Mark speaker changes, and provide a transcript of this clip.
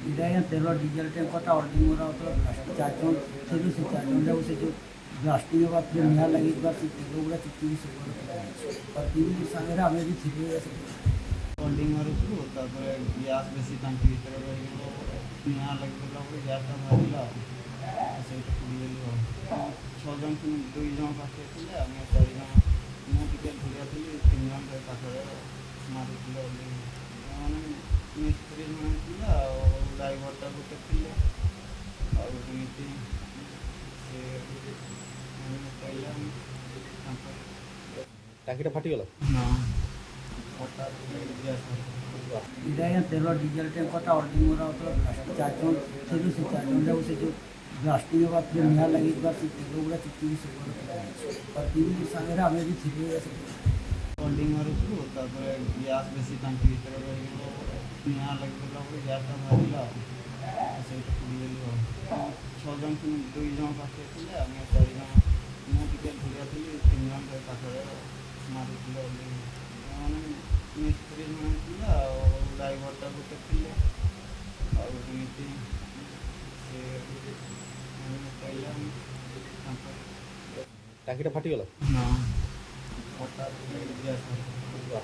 Speaker 1: এটা ଆଜ୍ଞା ତେଲ ଡିଜେଲ ଟ୍ୟାଙ୍କରଟା ଅର୍ଡିଂ ମରା ହେଉଥିଲା ଚାରିଜଣ ଥିଲୁ। ସେ ଚାରିଜଣ ଯାକ ସେ ଯେଉଁ ବ୍ଲାଷ୍ଟିଂ ହେବା ନିଆଁ ଲାଗିଯିବା ସେ ତେଲ ଗୁଡ଼ା ଚିପିକି ସବୁ ଟିଭି ସାଙ୍ଗରେ ଆମେ ବି ଥିଲୁ।
Speaker 2: ଅର୍ଡିଂ ମାରୁଥିଲୁ, ତାପରେ ଗ୍ୟାସ୍ ବେଶୀ ଟାଙ୍କି ଭିତରେ ରହିଗଲା, ନିଆଁ ଲାଗିଗଲା ପରେ ଗ୍ୟାସ୍ଟା ବାହାରିଲା ଆଉ ସେଇଟା ପୋଡ଼ିଗଲୁ ଆଉ 6 ଜଣ ଥିଲୁ, 2 ଜଣ ପାଖରେ ଥିଲେ, ଆମେ 4 ଜଣ। ମୁଁ ଟିକେ ଦୂରିଆ ଥିଲି, 3 ଜଣ ପାଖରେ ମାରୁଥିଲେ ଅର୍ଡିଂ। ମାନେ ମିସ୍ତ୍ରୀ ଜଣେ ଥିଲା ଆଉ ଡ୍ରାଇଭରଟା ଗୋଟେ ଥିଲେ ଆଉ ଏମିତି ସେ କହିଲା ତାଙ୍କର
Speaker 3: ଟାଙ୍କିଟା ଫାଟିଗଲା।
Speaker 2: ହଁ ହଠାତ୍ ଗ୍ୟାସ୍
Speaker 1: এটা ଆଜ୍ଞା ତେଲ ଡିଜେଲ ଟ୍ୟାଙ୍କରଟା ଅର୍ଡିଂ ମରା ହେଉଥିଲା ଚାରିଜଣ ଥିଲୁ। ସେ ଚାରିଜଣ ଯାକ ସେ ଯେଉଁ ବ୍ଲାଷ୍ଟିଂ ହେବା ନିଆଁ ଲାଗିଯିବା ସେ ତେଲ ଗୁଡ଼ା ଚିପିକି ସବୁ ଟିଭି ସାଙ୍ଗରେ ଆମେ ବି ଥିଲୁ।
Speaker 2: ଅର୍ଡିଂ ମାରୁଥିଲୁ, ତାପରେ ଗ୍ୟାସ୍ ବେଶୀ ଟାଙ୍କି ଭିତରେ ରହିଗଲା, ନିଆଁ ଲାଗିଗଲା ପରେ ଗ୍ୟାସ୍ଟା ବାହାରିଲା ଆଉ ସେଇଟା ପୋଡ଼ିଗଲୁ ଆଉ 6 ଜଣ ଥିଲୁ, 2 ଜଣ ପାଖରେ ଥିଲେ, ଆମେ 4 ଜଣ। ମୁଁ ଟିକେ ଦୂରିଆ ଥିଲି, 3 ଜଣ ପାଖରେ ମାରୁଥିଲେ ଅର୍ଡିଂ। ମାନେ ମିସ୍ତ୍ରୀ ଜଣେ ଥିଲା ଆଉ ଡ୍ରାଇଭରଟା ଗୋଟେ ଥିଲେ ଆଉ ଏମିତି ସେ କହିଲା ତାଙ୍କର
Speaker 3: ଟାଙ୍କିଟା ଫାଟିଗଲା।
Speaker 2: ହଁ ହଠାତ୍ ଗ୍ୟାସ୍